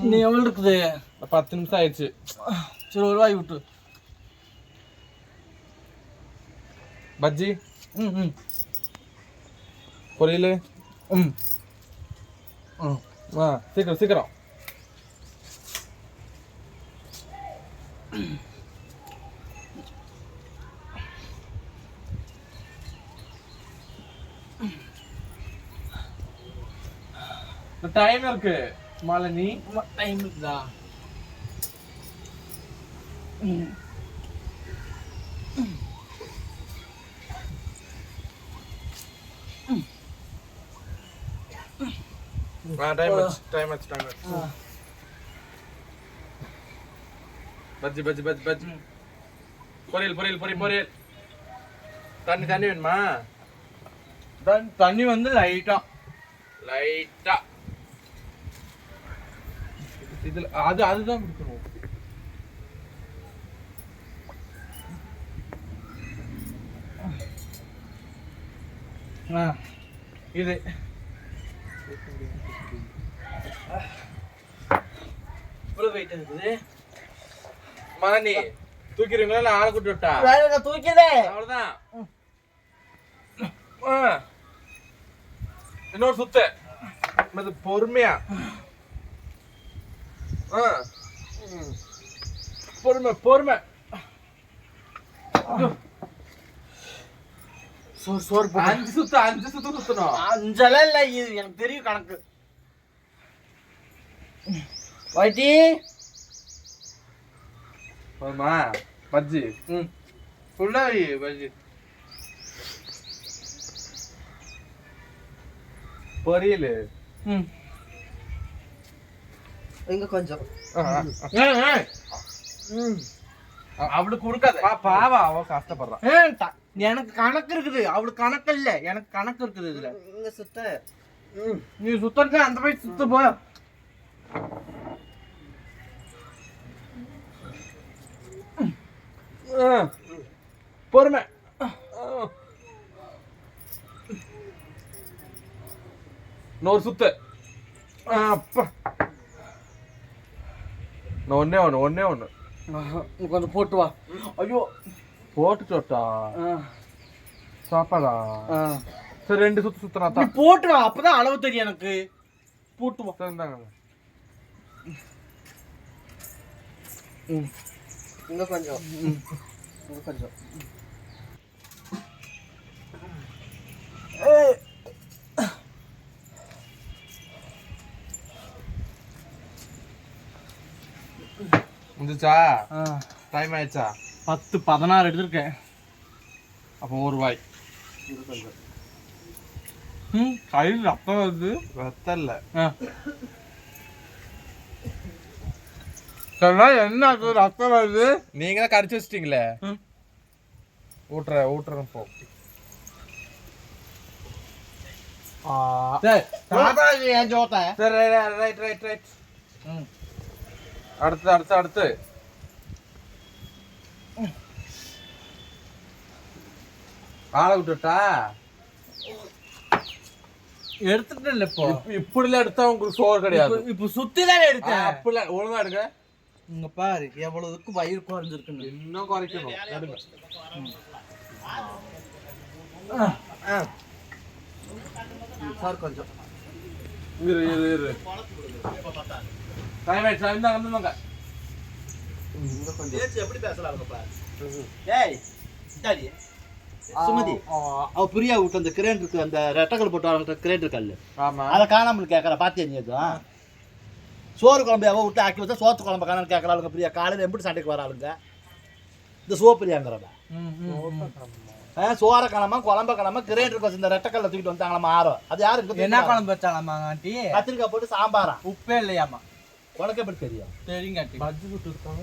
இன்னும் எவ்வளோ இருக்குது? 10 நிமிஷம் ஆயிடுச்சு. சரி ஒரு வாய் விட்டு. பஜ்ஜி ம் பொரியல் ம் சீக்கிரம் சீக்கிரம். டைம் இருக்கு மாலினி. டைம் இருக்குதா? டைம் ஆச்சு. பஜ்ஜி பஜ்ஜி பஜ்ஜி பஜ்ஜி பொரியல் பொரியல் பொரியல் பொரியல். தண்ணி தண்ணி வேணுமா? தண்ணி வந்து லைட்டா இதுல அதுதான் குடிக்கணும். இது இவ்வளவு வெயிட் இருக்குது. மணி தூக்கிறீங்களா இல்ல ஆளை கூட்டி விட்டா? தூக்கிதே அவ்வளவுதான். இன்னொரு சுத்து பொறுமையா. பொறுமை பொறுமை. சோறு 5 சுத்து சுத்தணும். 5 இல்ல, இது எனக்கு தெரியும் கணக்கு. வாட்டி போதுமா? பஜ்ஜி ஃபுல்லா பஜ்ஜி பொரியல் இங்க கொஞ்சம் அவளுக்கு கொடுக்காத. பாவா அவ கஷ்டப்படுறான். எனக்கு கணக்கு இருக்குது, அவளுக்கு கணக்கு இல்ல, எனக்கு கணக்கு இருக்குது. இதுல இங்க சுத்த நீ சுத்தறது அந்த போய் சுத்த போ. பொறுமை. நூறு சுத்து. அப்பா ஒன்னே ஒண்ணு கொஞ்சம் போட்டு வா. ஐயோ போட்டுட்டா சாப்பாடா? சரி 2 சுத்து சுத்தினா தான் போட்டு வா, அப்பதான் அளவு தெரியும் எனக்கு. போட்டு வா. இருந்தாங்க இங்க கொஞ்சம் இங்க கொஞ்சம். முடிஞ்சா? டைம் ஆயிடுச்சா? 10-16 எடுத்திருக்கேன். அப்போ ஒரு வாய். கையில் ரத்தம் வருது. ரத்தம் இல்ல என்ன ரத்தம் வருது? நீங்க தான் கடிச்சு வச்சிட்டீங்களே. ஊட்டுறேன் போ. அடுத்து ஆளை விட்டுட்டா எடுத்துட்டு இல்ல. இப்போ இப்படிலாம் எடுத்தா உங்களுக்கு சோறு கிடையாது. இப்போ சுத்திதான் எடுத்தேன். அப்படிலாம் ஒழுங்கா எடுங்க. இங்க பாரு எவ்வளவுக்கு வயிறு குறைஞ்சிருக்குன்னு. இன்னும் குறைக்கணும். சார் கொஞ்சம் இரு டைம் ஆயிடுச்சு. இருந்தாங்க எப்படி பேசலாம்? ஏய் சுமதி, அவ பிரியா விட்டு அந்த கிரேன் இருக்கு, அந்த ரெட்டக்கல் போட்டு கிரேன் இருக்கல்ல, அதை காணாமல் கேட்கற பாத்தியா? நீ எதுவும் சோறு குழம்பு அவ விட்டு ஆக்கி வச்சா சோத்து குழம்பு காணாமல் கேட்கறாளுங்க. பிரியா காலையில் எப்படி சண்டைக்கு வராளுங்க இந்த சோப்பிரியாங்கிறவ. சோற காணாம குழம்ப காணாம கிரேன் இருக்கு இந்த ரெட்டக்கல்ல தூக்கிட்டு வந்தாங்களா ஆரம். அது யாருக்கு என்ன குழம்பு வச்சாலாமா? ஆண்டி கத்திரிக்காய் போட்டு சாம்பாரா? உப்பே இல்லையாமா? உனக்கு எப்படி தெரியும்? தெரியுங்க பஜ்ஜி சுட்டு இருக்காங்க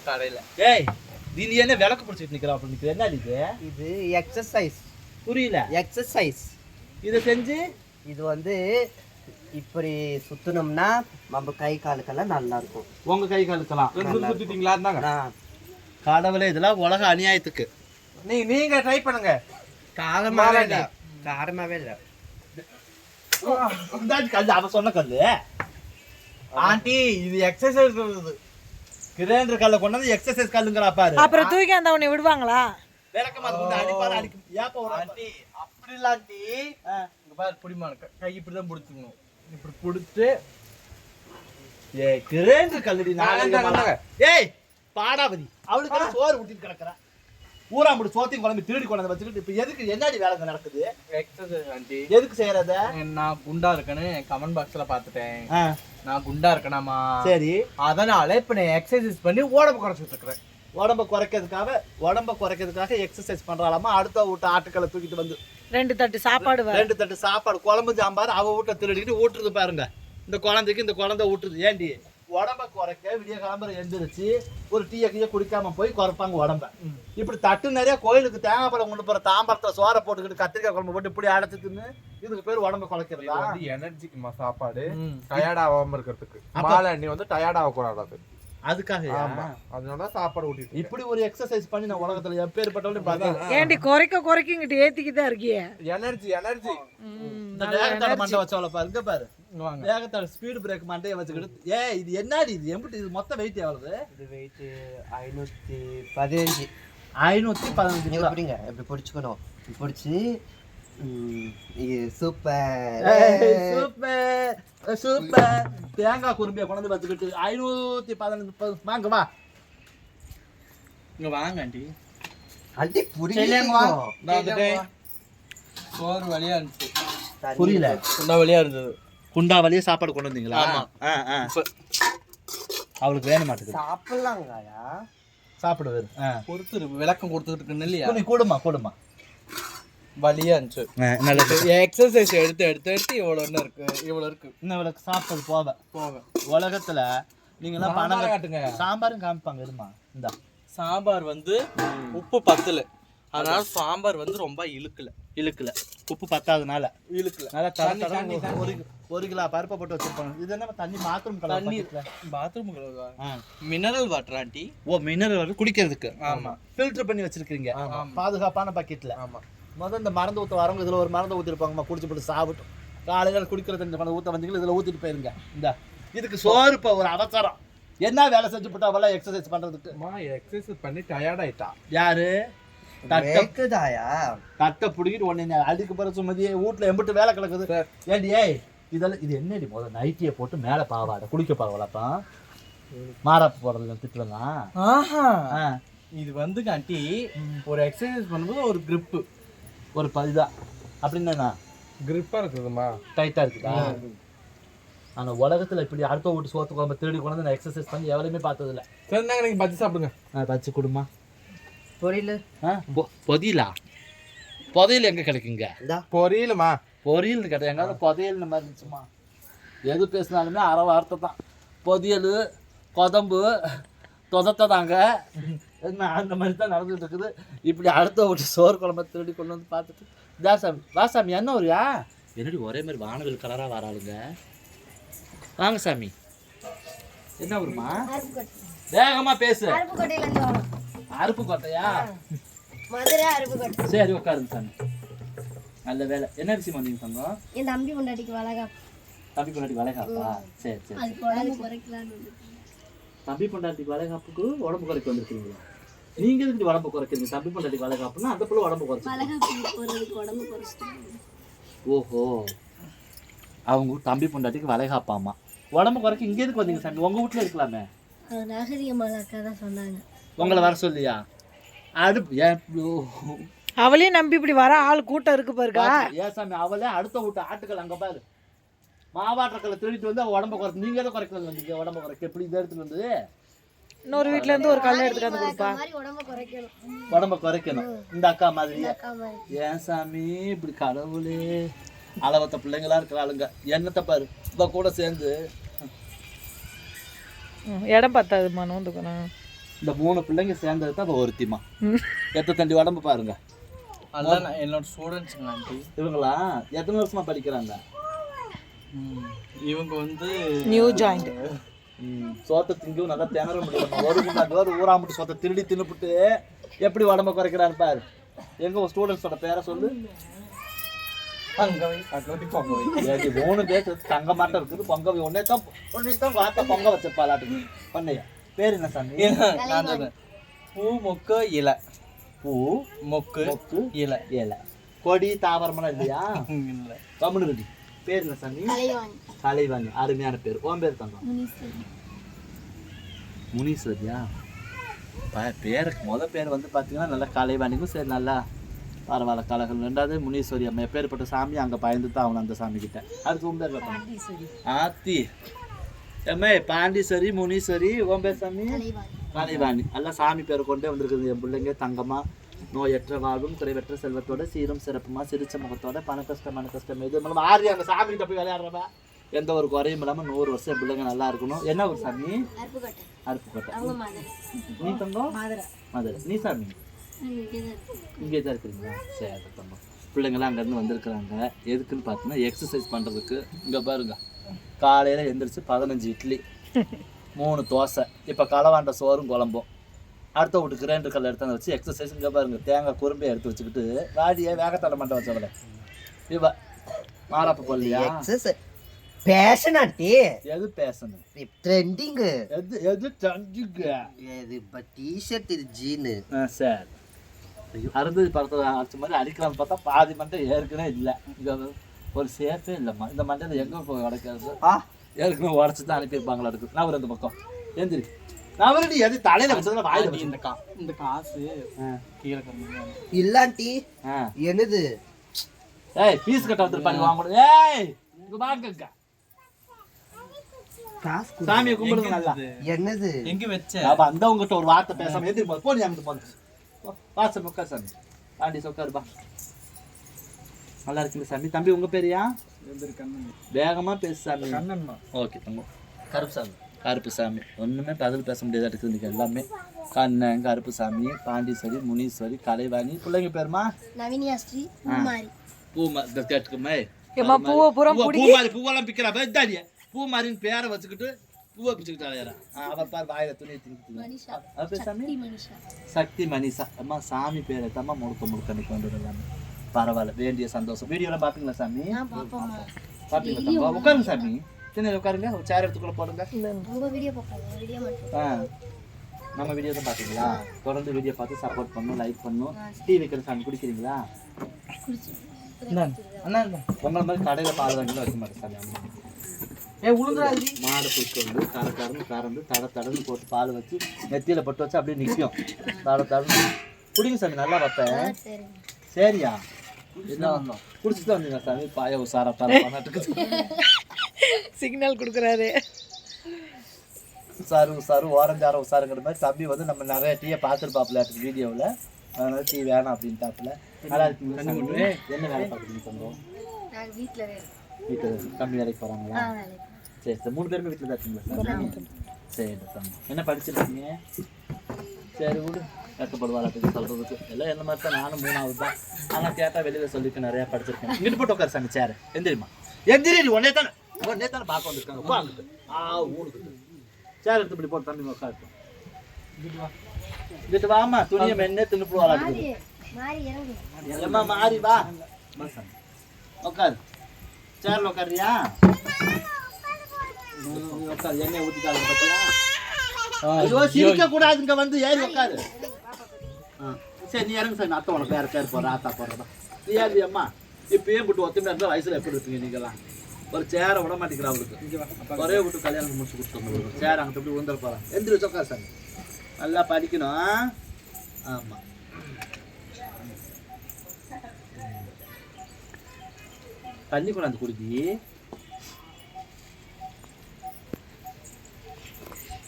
கடையில. ஏய் நீ என்ன விளக்கு பிடிச்சிட்டு நிக்கிற? அப்படி நிக்கிற என்ன இது? இது எக்ஸசைஸ். புரியல. எக்ஸசைஸ். இதை செஞ்சு இது வந்து இப்படி சுத்தணும்னா நம்ம கை காலுக்கெல்லாம் நல்லா இருக்கும். உங்க கை காலுக்கலாம் சுத்திட்டீங்களா? இருந்தாங்க கடவுளே, இதெல்லாம் உலக அநியாயத்துக்கு. நீங்க ட்ரை பண்ணுங்க. காரமாவே இல்லை. இந்தாச்சு கல்லு, அவன் சொன்ன கல்லு. ஆண்டி இது எக்ஸசைஸ் கிரைண்டர் கல்ல கொண்டு வந்து எக்ஸசைஸ் கல்லுங்கிறா பாரு. அப்புறம் தூக்கி அந்த உன்னை விடுவாங்களா? விளக்கமா கொண்டு அடிப்பாரு அடிக்கும். ஏப்பா ஒரு ஆண்டி அப்படி இல்ல ஆண்டி. இங்க பாரு புடிமான கை இப்படிதான் புடிச்சுக்கணும். இப்படி புடிச்சு ஏய் கிரைண்டர் கல்லுடி நாங்க. ஏய் பாடாவதி அவளுக்கு சோறு ஊட்டிட்டு கிடக்குறா. ஊராம்புடி சோத்தையும் குழம்பு திருடி கொண்டு வந்து வச்சுக்கிட்டு இப்ப எதுக்கு என்னடி வேலை நடக்குது? Exercise aunty. எதுக்கு செய்யறத? நான் குண்டா இருக்கேன்னு கமெண்ட் பாக்ஸ்ல பாத்துட்டேன். நான் குண்டா இருக்கேனாமா? சரி, அதனால இப்ப நான் எக்ஸசைஸ் பண்ணி உடம்பு குறைச்சிட்டு இருக்கிறேன். உடம்ப குறைக்கிறதுக்காக எக்ஸசைஸ் பண்றாளாமா. அடுத்த வீட்டு ஆட்டுக்களை தூக்கிட்டு வந்து 2 தட்டு சாப்பாடு 2 தட்டு சாப்பாடு குழம்பு சாம்பார் அவ வீட்டை திருடிக்கிட்டு ஊட்டுறது பாருங்க. இந்த குழந்தைக்கு இந்த குழந்தை ஊட்டுறது. ஏண்டி உடம்ப குறைக்க விடிய கிளம்புற எந்திரிச்சு ஒரு டீயை கீழே குடிக்காம போய் குறைப்பாங்க உடம்ப. இப்படி தட்டு நிறைய கோயிலுக்கு தேங்காய் பழம் கொண்டு போற தாம்பரத்துல சோறை போட்டுக்கிட்டு கத்திரிக்காய் குழம்பு போட்டு இப்படி அடைச்சிட்டுன்னு இதுக்கு பேர் உடம்ப குறைக்கிறதா? எனர்ஜிக்குமா சாப்பாடு, டயர்ட் ஆகாம இருக்கிறதுக்கு. மாலை நீ வந்து டயர்ட் ஆக கூடாது, அதுக்காக. அதனால சாப்பாடு ஊட்டிட்டு இப்படி ஒரு எக்ஸசைஸ் பண்ணி நான் உலகத்துல எப்பேற்பட்டவளையும் பார்த்தேன். ஏண்டி குறைக்கிட்டு ஏத்திக்கிட்டே இருக்கியே. எனர்ஜி இந்த வேகத்தோட மண்டை வச்சவள பாருங்க பாரு. வேகத்தோட ஸ்பீடு பிரேக் மண்டையை வச்சுக்கிட்டு இது என்னடி இது எம்பிட்டு இது மொத்த வெயிட் எவ்வளவு? இது வெயிட் 515. 515 எப்படிங்க எப்படி பிடிச்சுக்கணும்? பிடிச்சி சூப்பர் சூப்பர் சூப்பர். தேங்காய் குறும்பிய கொண்டு வந்து வச்சுக்கிட்டு 515 வாங்க வா. இங்க வாங்க ஆண்டி. அண்டி புரியல. சோறு வழியா இருந்துச்சு. புரியல. குண்டா வழியா இருந்தது. குண்டா வழியா சாப்பாடு கொண்டு வந்தீங்களா? அவளுக்கு வேணும் மாட்டுது. சாப்பிடலாங்கயா? சாப்பிடுவாரு. பொறுத்து விளக்கம் கொடுத்துட்டு இருக்கு இல்லையா? நீ கூடுமா வழியா இருந்துச்சு. நல்லது. எக்ஸசைஸ் எடுத்து இவ்வளவு இருக்கு. இன்னும் இவளுக்கு சாப்பிட்டது போக உலகத்துல நீங்க எல்லாம் பணம் காட்டுங்க. சாம்பாரும் காமிப்பாங்க. இருமா இந்த சாம்பார் வந்து உப்பு பத்தல, அதனால சாம்பார் வந்து ரொம்ப இழுக்கல. உப்பு பத்தாதனால நல்லா தண்ணி 1 கிலோ பருப்பை போட்டு வச்சிருப்பாங்க. இது என்ன தண்ணி பாத்ரூம் மினரல் வாட்டர் ஆண்டி. ஓ மினரல் வாட்டர் குடிக்கிறதுக்கு. ஆமா, ஃபில்டர் பண்ணி வச்சிருக்கீங்க பாதுகாப்பான பக்கெட்ல. முதல்ல இந்த மருந்து ஊற்ற வரவங்க இதுல ஒரு மருந்து ஊற்றிருப்பாங்கம்மா. குடிச்சு போட்டு சாப்பிட்டோம். காலையில குடிக்கிற தண்ணி கொண்டு ஊற்ற வந்தீங்களா இதுல ஊத்திட்டு போயிருங்க. இந்த இதுக்கு சோறு இப்போ ஒரு அவசரம். என்ன வேலை செஞ்சு போட்டா அவெல்லாம் எக்ஸசைஸ் பண்றதுக்கு? எக்ஸசைஸ் பண்ணி டயர்ட் ஆயிட்டா. யாரு? தட்டை பிடிக்கிட்டு உடனே அதுக்கு பிறகு சுமதியே வீட்டுல எம்பிட்டு வேலை கிடக்குது. ஏண்டி இதெல்லாம் இது என்னடி முதல்ல நைட்டியை போட்டு மேல பாவாடை குளிக்க பாவலாப்பா மாறாப்பு போடுறது திட்டலாம். இது வந்து ஆண்டி ஒரு எக்ஸசைஸ் பண்ணும்போது ஒரு கிரிப்பு ஒரு பதிதா அப்படின்னா கிரிப்பா இருக்குதுமா, டைட்டா இருக்குதா? ஆனா உலகத்துல இப்படி அடுத்த வீட்டு சோத்து குழம்பு திருடி கொண்டு நான் எக்ஸசைஸ் பண்ணி எவரையுமே பார்த்தது இல்லை. சரி நாங்க நீங்க பச்சி சாப்பிடுங்க. பச்சு கொடுமா. பொரியல் புதையல் எங்க கிடைக்குங்க? பொரியலுமா? பொரியல் கிடையாது. எங்காவது புதையல் இந்த மாதிரி இருந்துச்சுமா. எது பேசினாலுமே அரை வார்த்தை தான். பொதியல் கொதம்பு தொதத்தை தாங்க அந்த மாதிரி தான் நடந்துட்டு இருக்குது. இப்படி அடுத்த வீட்டு சோறு குழம்பு திருடி கொண்டு வந்து பார்த்துட்டு தாசாமி வாசாமி என்ன ஒருயா என்னடி ஒரே மாதிரி வானவில் கலராக வராளுங்க. வாங்க சாமி என்ன வருமா? வேகமா பேசு. அருப்புக்கோட்டையா? சரி உட்காருங்க சாமி. நல்ல வேலை. என்ன விஷயம் வந்தீங்க சொந்தம்? என் தம்பி பொண்டாட்டிக்கு வளைகாப்பு. தம்பி பொண்டாட்டி வளைகாப்பா? சரி சரி. தம்பி பொண்டாட்டிக்கு வளைகாப்புக்கு உடம்பு குறைக்க வந்திருக்கீங்களா? நீங்க எதுக்கு உடம்பு குறைக்கிறீங்க? தம்பி பொண்டாட்டிக்கு வளைகாப்புன்னா அந்த பிள்ளை உடம்பு குறைச்சு. ஓஹோ, அவங்க தம்பி பொண்டாட்டிக்கு வளைகாப்பாமா. உடம்பு குறைக்க இங்க எதுக்கு வந்தீங்க சாமி? உங்க வீட்டுல இருக்கலாமே. சொன்னாங்க உங்களை வர சொல்லியா? அவளையும் நம்பி இப்படி வர ஆள் கூட்டம் இருக்கு பாருக்கா. ஏன் சாமி அவளே அடுத்த வீட்டு ஆட்டுக்கள் அங்க பாரு மாவாட்டக்களை திருடிட்டு வந்து உடம்ப குறைக்க. நீங்க எதை குறைக்கிறது வந்தீங்க? உடம்ப குறைக்க எப்படி இதை எடுத்துட்டு வந்து இன்னொரு வீட்டுல இருந்து ஒரு கல்லை எடுத்துட்டு வந்து கொடுப்பா. உடம்ப குறைக்கணும் இந்த அக்கா மாதிரி. ஏன் சாமி இப்படி கடவுளே அளவத்த பிள்ளைங்களா இருக்கிறாளுங்க. என்னத்தை பாரு இவ கூட சேர்ந்து இடம் பத்தாதுமா நோந்துக்கணும். இந்த 3 பிள்ளைங்க சேர்ந்தது தான் ஒருத்திமா. எத்த தண்டி உடம்பு பாருங்க. அதான் என்னோட ஸ்டூடெண்ட்ஸுங்க ஆண்டி. இவங்களா எத்தனை வருஷமா படிக்கிறாங்க? இவங்க வந்து நியூ ஜாயிண்ட். சோத்தை திங்கவும் நல்லா திணற முடியல. ஒரு குண்டாண்டு ஊராமட்டு சோத்தை திருடி தின்னுப்புட்டு எப்படி உடம்ப குறைக்கிறான்னு பாரு. எங்க ஸ்டூடெண்ட்ஸோட பேரை சொல்லு. ஏடி 3 பேர் தங்க மாட்டம் இருக்குது பொங்க ஒன்னே தான் வார்த்தை பொங்க வச்சிருப்பாளாட்டுக்கு பண்ணையா பேர் என்ன சாமி பூ மொக்கு இலை பூ மொக்கு மொக்கு இலை ஏல கொடி தாவரமெல்லாம் இல்லையா இல்லை கம்முனு கட்டி பேர் என்ன சாமி கலைவாணி அருமையான பேர் உன் பேர் தங்கம் முனீஸ்வரியா பேருக்கு பேர் வந்து பார்த்தீங்கன்னா நல்லா கலைவாணிக்கும் சரி நல்லா பரவாயில்ல கலகம். ரெண்டாவது முனீஸ்வரி அம்மா எப்பேற்பட்ட சாமி அங்கே பயந்து தான் அவன் அந்த சாமி கிட்ட. அதுக்கு உன் பேர் ஆத்தி எம்மே பாண்டீஸ்வரி முனீஸ்வரி உன் பேர் சாமி கலைவாணி. எல்லாம் சாமி பேரை கொண்டே வந்திருக்குது. என் பிள்ளைங்க தங்கமா நோயற்ற வாழ்வும் குறைவற்ற செல்வத்தோட சீரும் சிறப்புமா சிரிச்ச முகத்தோட பண கஷ்டம் எது மூலம் ஆறு அங்கே சாமி கிட்ட போய் விளையாடுறவா எந்த ஒரு குறையும் இல்லாமல் 100 வருஷம் பிள்ளைங்க நல்லா இருக்கணும். என்ன ஒரு சாமி? அருப்புக்கோட்டை. நீ தங்கம் மதுரை. நீ சாமி இங்கே தான் இருக்கிறீங்களா? சரி தங்கம். பிள்ளைங்களாம் அங்கேருந்து வந்திருக்கிறாங்க. எதுக்குன்னு பார்த்தீங்கன்னா எக்ஸசைஸ் பண்ணுறதுக்கு. இங்கே பாருங்க காலையில் எழுந்திரிச்சு 15 இட்லி 3 தோசை இப்போ களவாண்ட சோறும் குழம்பும் அடுத்த வீட்டு கிரைண்டர் கல்லை எடுத்து வச்சு எக்ஸசைஸ். இங்கே பாருங்க தேங்காய் குறும்பையை எடுத்து வச்சுக்கிட்டு வாடியை வேகத்தடை மண்டை வச்சவள இவ மாறாப்பு கொல்லியா பேஷன் ஆண்டி. எது பேசணும்? ட்ரெண்டிங். எது ட்ரெண்டிங்? இது டி-ஷர்ட் இது ஜீன். சரி அறுந்தது படத்தில் அடிச்ச மாதிரி அடிக்கலாம்னு பார்த்தா பாதி மண்டை ஏற்கனவே இல்லை. இங்கே ஒரு சேஃபே இல்லைம்மா. இந்த மண்டையில் எங்கே போய் உடைக்கிறது? ஏற்கனவே உடச்சி தான் அனுப்பியிருப்பாங்களா இருக்குது. நான் ஒரு அந்த பக்கம் எந்திரி நான் ஒரு எது தலையில வச்சதுல வாயில் இந்த காசு கீழே இல்லாண்டி என்னது? ஏய் பீஸ் கட்ட வந்துருப்பாங்க வாங்க. ஏய் இங்க வாங்க சாமியை கும்பிடுங்க நல்லா. என்னது எங்க வச்ச? அப்ப அந்த உங்ககிட்ட ஒரு வார்த்தை பேசாம எதிரி போ நீ அங்க போங்க. வாசம் உட்கார் சாமி. பாண்டி உட்காரு பா. நல்லா இருக்குங்க சாமி. தம்பி உங்க பேரியா? வேகமா பேசு சாமி. கண்ணன்மா. ஓகே தம்பி. கருப்பு சாமி. கருப்பு சாமி ஒன்றுமே பதில் பேச முடியாதா இருக்குது இன்றைக்கி எல்லாமே. கண்ணன் கருப்பு சாமி பாண்டீஸ்வரி முனீஸ்வரி கலைவாணி. பிள்ளைங்க பேருமா? நவீனியாஸ்ரீ பூமாரி கேட்டுக்குமே. பூமாரி பூவெல்லாம் பிக்கிறா தாடிய பூமாரின்னு பேரை வச்சுக்கிட்டு பூவை பிச்சுக்கிட்டு அலையாரா. அவ பார் வாயில துணியை திணிக்கு. சாமி சக்தி மனிஷா. அம்மா சாமி பேரை தாம்மா முழுக்க அன்னைக்கு வந்து எல்லாமே பரவாயில்ல. வேண்டிய சந்தோஷம். வீடியோலாம் பார்ப்பீங்களா சாமி? பார்ப்பீங்களா? உட்காருங்க சாமி. திண்ணையில் உட்காருங்க. ஒரு சேர் எடுத்துக்குள்ள போடுங்க. நம்ம வீடியோ தான் பார்க்குறீங்களா? தொடர்ந்து வீடியோ பார்த்து சப்போர்ட் பண்ணணும், லைக் பண்ணணும். டீ வைக்கிற சாமி குடிக்கிறீங்களா? உங்களை மாதிரி கடையில் பால் வாங்கி வைக்க மாட்டேன் சாமி. மாடு பிடிச்சி வந்து கறந்து தடன்னு போட்டு பால் வச்சு நெத்தியில் போட்டு வச்சு அப்படியே நிற்கும். தடன்னு குடிங்க சாமி. நல்லா வைப்பேன். சரியா? என்ன வந்தோம் குடிச்சுட்டு வந்தீங்க சாமி. பாய உசாரா பண்ணிட்டு சிக்னல் கொடுக்குறாரு. உசாரு ஓரஞ்சார உசாருங்கிற மாதிரி தம்பி வந்து நம்ம நிறைய டீயை பார்த்துருப்பாப்புல வீடியோவில். அதனால டீ வேணாம் அப்படின்ட்டாப்புல. நல்லா இருக்குங்க. என்ன வேலை பார்க்குறீங்க தங்கம்? வீட்டில் தம்பி வேலைக்கு போகிறாங்களா? சரி சார் 3 பேருமே வீட்டில் தான் இருக்கீங்களா சார்? சரி தம்பி. என்ன படிச்சிருக்கீங்க? சரி விடு கஷ்டப்படுவாராட்டுக்கு சொல்கிறதுக்கு. எல்லாம் என்ன மாதிரி தான். நானும் 3ஆவது தான். ஆனால் கேட்டால் வெளியில் சொல்லிட்டு நிறையா படிச்சிருக்கேன். இங்கிட்டு போட்டு உட்காரு சாமி சேர். எந்திரிமா எந்திரி. ஒன்னே தானே பார்க்க வந்துருக்காங்க. உட்காந்து ஊருக்கு சேர் எடுத்து இப்படி போட்டு தம்பி உட்காரு. இங்கிட்டு வாமா. துணியை மென்னே தின்னு விளாடுது. எல்லம்மா மாறி வா. உட்காரு சேர்ல உட்காருறியா? உட்காரு. எண்ணெய் ஊற்றிட்டாங்க பார்த்தியா? ஐயோ சிரிக்க கூடாதுங்க. வந்து ஏறி உட்காரு. சரி நீ இறங்கு சார். அத்தை உனக்கு பேர் போடுற ஆத்தா போடுறதா நீ ஏறி அம்மா. இப்பயே விட்டு ஒத்துமையா இருந்தால் வயசுல எப்படி இருப்பீங்க நீங்களாம்? ஒரு சேரை விட மாட்டேங்கிறா அவளுக்கு. ஒரே விட்டு கல்யாணம் முடிச்சு கொடுத்துருங்க. சேர் அங்கே எப்படி விழுந்துட போகிறான். எந்திரி வச்சு உட்காரு சார். நல்லா படிக்கணும். ஆமாம் தண்ணி கொண்டாந்து குடிக்கி.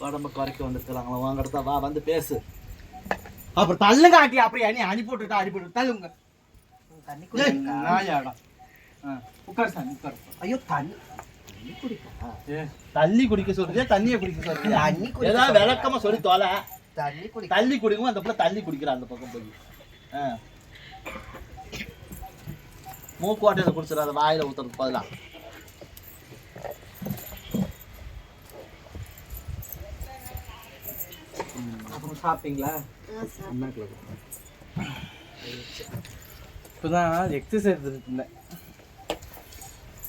உடம்பு குறைக்க வந்துருக்கிறாங்களா? வாங்கடத்தா வா வந்து பேசு. அப்புறம் தள்ளுங்க ஆட்டி. அப்படியே நீ அனுப்பிவிட்டு தள்ளுங்க. உட்கார் சாமி உட்கார். ஐயோ தண்ணி குடிக்கா? தண்ணி குடிக்க சொல்றியா தண்ணியை குடிக்க சொல்றியா? ஏதாவது விளக்கமா சொல்லி தோலை. தண்ணி குடிக்கும். அந்த பிள்ளை தண்ணி குடிக்கிறான் அந்த பக்கம் போய். மூக்கோட்டையில குடிச்சிடாத வாயில ஊத்துறதுக்கு பதிலா. அப்புறம் சாப்பிட்டீங்களா? இப்போதான் எக்ஸசைஸ் இருந்தேன்.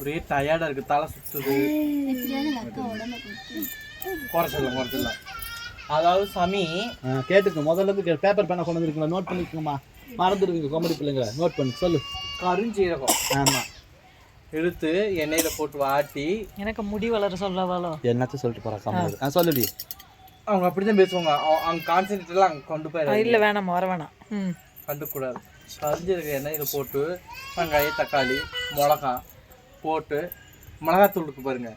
ஒரே டயர்டா இருக்கு, தலை சுத்துது. குறைச்சிடலாம். அதாவது சாமி கேட்டுக்க, முதல்ல இருந்து பேப்பர் பேனா கொண்டு வந்துருக்கீங்களா? நோட் பண்ணிக்கோமா, மறந்துடுவீங்க காமெடி பிள்ளைங்க. நோட் பண்ணி சொல்லு. கருஞ்சீரகம் ஆமா, எடுத்து எண்ணெயில போட்டு வாட்டி. எனக்கு முடி வளர சொல்லவாளோ? என்னத்த சொல்லிட்டு போறா காமெடி? சொல்லுடி. அவங்க அப்படிதான் பேசுவாங்க. அவங்க கான்சென்ட்ரேட்லாம் அங்கே கொண்டு போயிடாது. இல்ல வேணாம், வர வேணாம். கண்டுக்கூடாது. கரிஞ்சீரகம் எண்ணெயில் போட்டு வெங்காயம், தக்காளி, மிளகா போட்டு, மிளகாத்தூள் இருக்கு பாருங்க,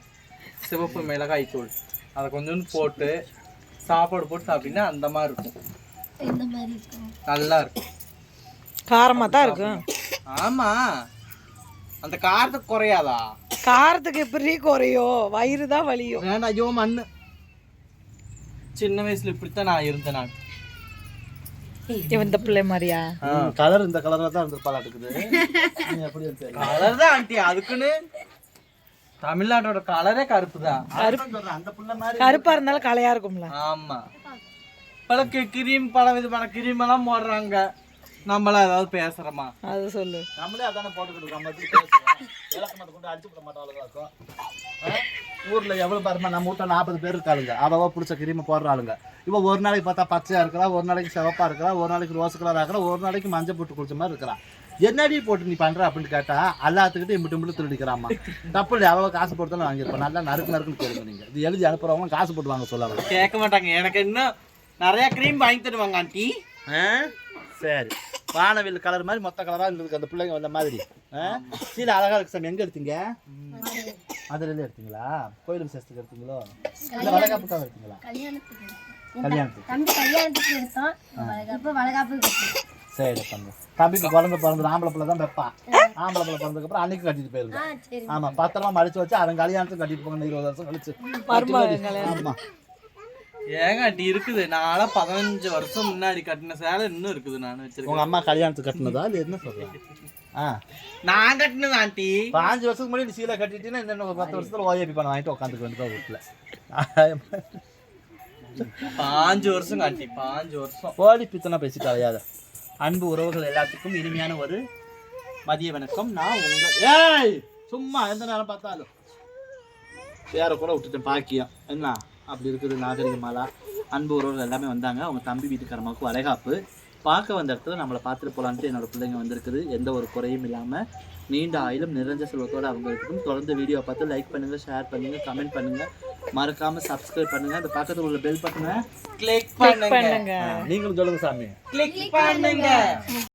சிவப்பு மிளகாய் தூள், அதை கொஞ்சோண்டு போட்டு சாப்பாடு போட்டு சாப்பிட்டீங்கன்னா அந்த மாதிரி இருக்கும். நல்லா இருக்கும். காரமா தான் இருக்கும். ஆமா, அந்த காரத்துக்கு குறையாதா? காரத்துக்கு எப்படி குறையோ, வயிறு தான் வலியும். வேண்டாம், ஐயோ மண்ணு. சின்ன வயசுல இப்படித்தான் நான் இருந்தேன். நான் இந்த பிள்ளை மாதிரியா? கலர் இந்த கலர்ல தான் இருந்திருப்பாளாட்டுக்குது. கலர் தான் ஆண்டி, அதுக்குன்னு தமிழ்நாட்டோட கலரே கருப்பு தான். அந்த புள்ள மாதிரி கருப்பா இருந்தாலும் கலையா இருக்கும்ல. ஆமா, பல கிரீம், பல விதமான கிரீம் எல்லாம் போடுறாங்க. நம்மளாம் ஏதாவது பேசுறோமா? அது சொல்லு. நம்மளே அதானே போட்டுக்கிட்டு இருக்கோம். நம்ம பேசுவோம், விளக்கமாத்த கொண்டு அடிச்சு விட மாட்டாளுங்க இருக்கும். ஊர்ல எவ்வளவு பாருமா, நம்ம வீட்டுல 40 பேர் இருக்காளுங்க. அவ பிடிச்ச கிரீமை போடுறாளுங்க. இப்போ ஒரு நாளைக்கு பார்த்தா பச்சையா இருக்கிறா, ஒரு நாளைக்கு சிவப்பா இருக்கிறா, ஒரு நாளைக்கு ரோஸ் கலரா இருக்கிறா, ஒரு நாளைக்கு மஞ்சள் போட்டு குடிச்ச மாதிரி இருக்கிறா. என்னடி போட்டு நீ பண்ற அப்படின்னு கேட்டா எல்லாத்துக்கிட்டும் இம்பிட்டு திருடிக்கிறாமா. தப்பு இல்லை, அவ்வளோ காசு போட்டு தான் வாங்கியிருப்போம். நல்லா நறுக்குன்னு கேளுங்க. நீங்க இது எழுதி அனுப்புறவங்க காசு போட்டு வாங்க சொல்லாங்க. கேட்க மாட்டாங்க. எனக்கு இன்னும் நிறைய கிரீம் வாங்கி தருவாங்க ஆண்டி. சரி, வானவில் கலர் மாதிரி மொத்த கலரா இருந்ததுக்கு அந்த பிள்ளைங்க வந்த மாதிரி. சீல அழகா இருக்கு சாமி. எங்க எடுத்தீங்க? அதுல எடுத்தீங்களா? கோயில் விசேஷத்துக்கு எடுத்தீங்களோ இல்ல வளகாப்புக்காக எடுத்தீங்களா? கல்யாணத்துக்கு. சரி தம்பி, தம்பிக்கு பிறந்தது ஆம்பளை பிள்ளை தான் வைப்பான். ஆம்பளை பிள்ளை பிறந்ததுக்கு அப்புறம் அன்னைக்கு கட்டிட்டு போயிருங்க. ஆமா, பத்திரமா மடிச்சு வச்சு அவன் கல்யாணத்துக்கு கட்டிட்டு போங்க. 20 வருஷம் கழிச்சு. ஆமா, ஏங்க ஆண்டி இருக்குது. நாளா 15 வருஷம் முன்னாடி கட்டின சேலை இன்னும் இருக்குது. நான் வச்சிருக்கேன். உங்க அம்மா கல்யாணத்துக்கு கட்டினதா இல்ல என்ன சொல்றேன்? நான் கட்டினது ஆண்டி. 5 வருஷத்துக்கு முன்னாடி சீலை கட்டிட்டீங்கன்னா இன்னும் 10 வருஷத்துல ஓஏபி பண்ண வாங்கிட்டு உட்காந்துக்க வேண்டியதான் வீட்டுல. 5 வருஷம் ஆண்டி, 5 வருஷம். கோடி பித்தனா பேசிட்டு அலையாத. அன்பு உறவுகள் எல்லாத்துக்கும் இனிமையான ஒரு மதிய வணக்கம். நான் ஏய் சும்மா எந்த நேரம் பார்த்தாலும் வேற கூட விட்டுட்டேன். பாக்கியம் என்ன அப்படி இருக்குது. நாகரிகமாலா அன்பு உறவுகள் எல்லாமே வந்தாங்க. அவங்க தம்பி வீட்டுக்காரமாவுக்கு வளைகாப்பு பார்க்க வந்த இடத்துல நம்மளை பார்த்துட்டு போகலான்ட்டு என்னோட பிள்ளைங்க வந்திருக்குது. எந்த ஒரு குறையும் இல்லாமல் நீண்ட ஆயிலும் நிறைஞ்ச செல்வத்தோடு அவங்க இருக்கும். தொடர்ந்து வீடியோ பார்த்து லைக் பண்ணுங்க, ஷேர் பண்ணுங்க, கமெண்ட் பண்ணுங்க, மறக்காம சப்ஸ்கிரைப் பண்ணுங்க. அந்த பக்கத்துல உள்ள பெல் பட்டனை கிளிக் பண்ணுங்க. நீங்களும் சொல்லுங்க சாமி. கிளிக் பண்ணுங்க.